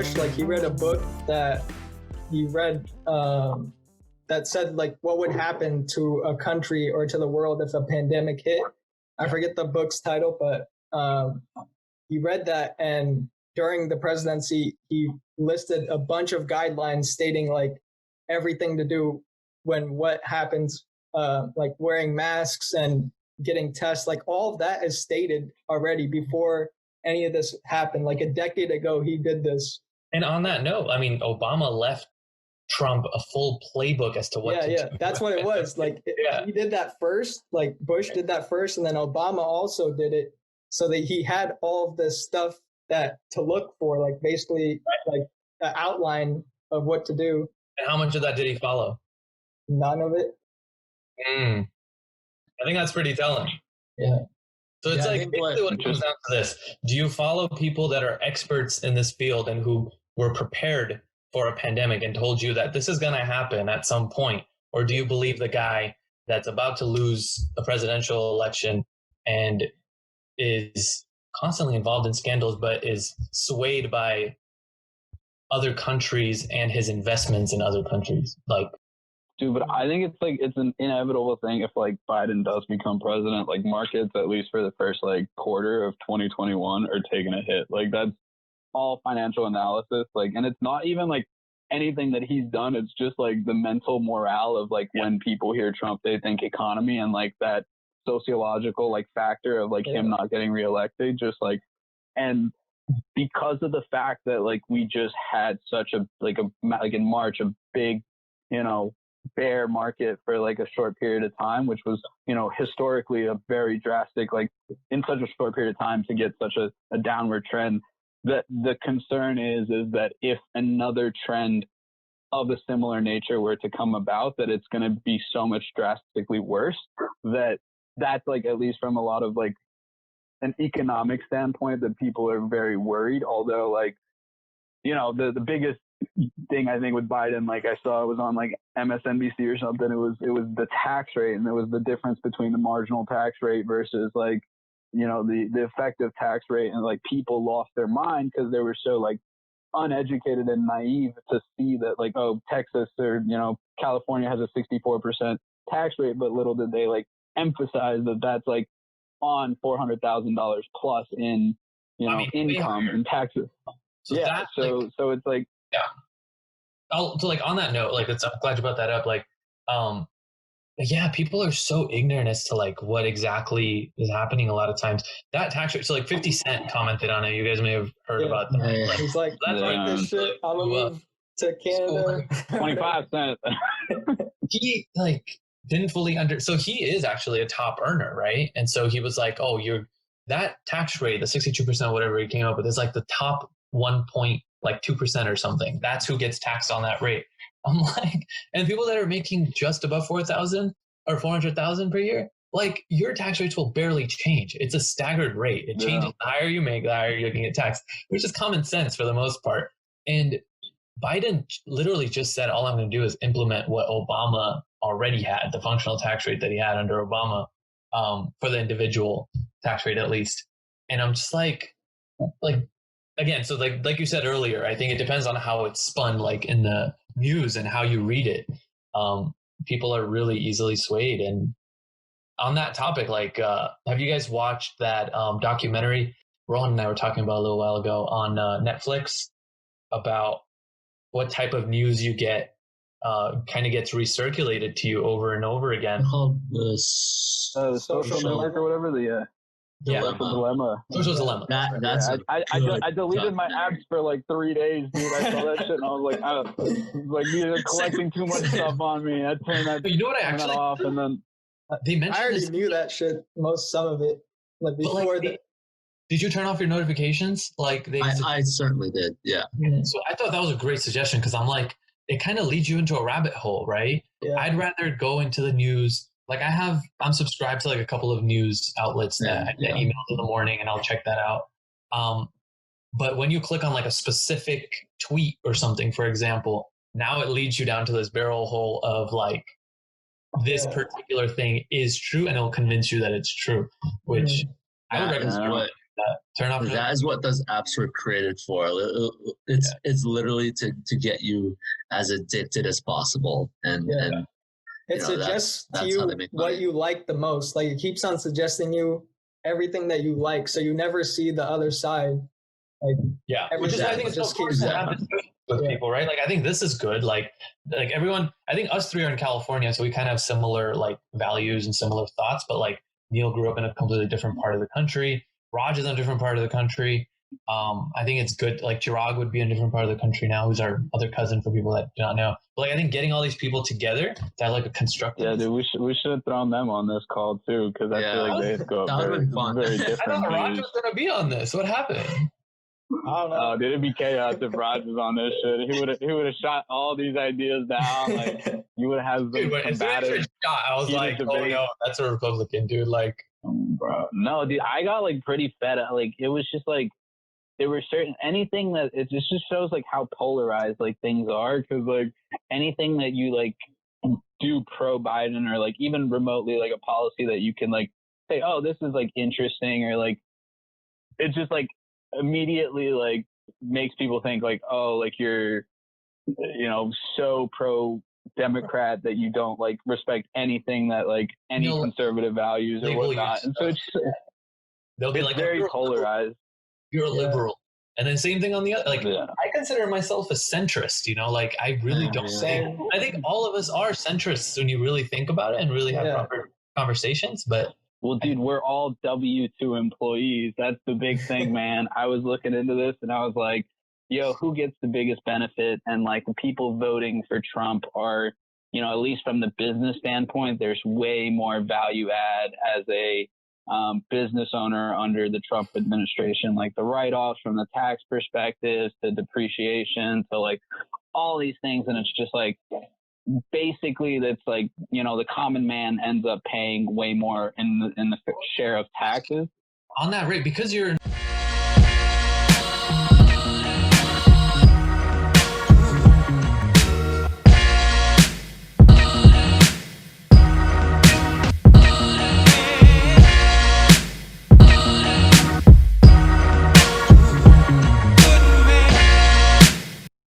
Bush, like he read a book that he read that said like what would happen to a country or to the world if a pandemic hit. I forget the book's title, but he read that, and during the presidency, he listed a bunch of guidelines stating like everything to do when what happens, like wearing masks and getting tests, like all of that is stated already before any of this happened. Like a decade ago, he did this. And on that note, I mean, Obama left Trump a full playbook as to what to do. That's what it was. Like he did that first, like Bush did that first, and then Obama also did it, so that he had all of this stuff that to look for, like basically like the outline of what to do. And how much of that did he follow? None of it. I think that's pretty telling. Yeah. So it's like basically what it comes down to this. Do you follow people that are experts in this field and who were prepared for a pandemic and told you that this is going to happen at some point? Or do you believe the guy that's about to lose a presidential election and is constantly involved in scandals, but is swayed by other countries and his investments in other countries? Like, dude, but I think it's an inevitable thing if like Biden does become president. Like markets, at least for the first like quarter of 2021, are taking a hit. Like that's all financial analysis. Like, and it's not even like anything that he's done. It's just like the mental morale of like when people hear Trump, they think economy, and like that sociological like factor of like him not getting reelected. Just like, and because of the fact that like we just had such a like in March a big, you know, bear market for like a short period of time, which was, you know, historically a very drastic, like in such a short period of time to get such a downward trend, that the concern is that if another trend of a similar nature were to come about, that it's going to be so much drastically worse. That's like, at least from a lot of like an economic standpoint, that people are very worried. Although like, you know, the biggest thing I think with Biden, like I saw it was on like MSNBC or something, it was the tax rate, and it was the difference between the marginal tax rate versus like, you know, the effective tax rate, and like people lost their mind because they were so like uneducated and naive to see that like, oh, Texas or, you know, California has a 64% tax rate, but little did they like emphasize that that's like on $400,000 plus in, you know, income and taxes. So so it's like, so like on that note, like I'm glad you brought that up. Like, people are so ignorant as to like what exactly is happening a lot of times. That tax rate, so like 50 Cent commented on it. You guys may have heard about that. Yeah. Like, he's like, this shit, I'm gonna move to Canada. 25 cents. He like didn't fully so he is actually a top earner, right? And so he was like, oh, that tax rate, the 62%, whatever he came up with, is like the top 1.2% or something. That's who gets taxed on that rate. I'm like, and people that are making just above 4,000 or 400,000 per year, like your tax rates will barely change. It's a staggered rate. It changes. The higher you make, the higher you're going to get taxed, which is common sense for the most part. And Biden literally just said, all I'm going to do is implement what Obama already had, the functional tax rate that he had under Obama, for the individual tax rate at least. And I'm just like again, so like you said earlier, I think it depends on how it's spun, like in the news and how you read it. People are really easily swayed. And on that topic, like, have you guys watched that documentary Rohan and I were talking about a little while ago on Netflix about what type of news you get kind of gets recirculated to you over and over again? Called the social network or whatever. The dilemma. Social dilemma. I deleted my apps for like 3 days, dude. I saw that shit and I was like, you're collecting too much stuff on me. I turned that. You know what? I actually off, and then they mentioned. I already knew that shit. Some of it, like before Did you turn off your notifications? Like I certainly did. Yeah. So I thought that was a great suggestion, because I'm like, it kind of leads you into a rabbit hole, right? Yeah. I'd rather go into the news. Like I'm subscribed to like a couple of news outlets that I get emails in the morning, and I'll check that out. But when you click on like a specific tweet or something, for example, now it leads you down to this barrel hole of like, this particular thing is true, and it'll convince you that it's true, which I would recommend. Turn off. That is what those apps were created for. It's literally to get you as addicted as possible, and it suggests to you what you like the most. Like it keeps on suggesting you everything that you like, so you never see the other side. Like which is why I think it's so important to have discussions with people, right? Like I think this is good. Like everyone, I think us three are in California, so we kind of have similar like values and similar thoughts. But like Neil grew up in a completely different part of the country. Raj is in a different part of the country. I think it's good. Like Chirag would be in a different part of the country now, who's our other cousin for people that do not know. But like I think getting all these people together to have like a constructive. Yeah, dude, we should have thrown them on this call too, because I feel like they go very different. I thought Raj was gonna be on this. What happened? I don't know. Dude, it'd be chaos if Raj was on this shit. He would have shot all these ideas down. Like you would have them combative. I was like, debate. Oh no, that's a Republican, dude. Like, bro, no, dude, I got like pretty fed up. Like it was just like there were certain anything that it just shows like how polarized like things are, because like anything that you like do pro Biden or like even remotely like a policy that you can like say, oh, this is like interesting, or like it's just like immediately like makes people think like, oh, like you're, you know, so pro Democrat that you don't like respect anything that like any conservative values or whatnot. And so it's they'll be like very polarized. You're a liberal. And then same thing on the other, like I consider myself a centrist, you know, like I really don't say, I think all of us are centrists when you really think about it and really have proper conversations. But well, dude, we're all W-2 employees. That's the big thing, man. I was looking into this and I was like, yo, who gets the biggest benefit? And like the people voting for Trump are, you know, at least from the business standpoint, there's way more value add as a business owner under the Trump administration, like the write-offs from the tax perspective to depreciation to like all these things. And it's just like, basically that's like, you know, the common man ends up paying way more in the share of taxes on that rate because you're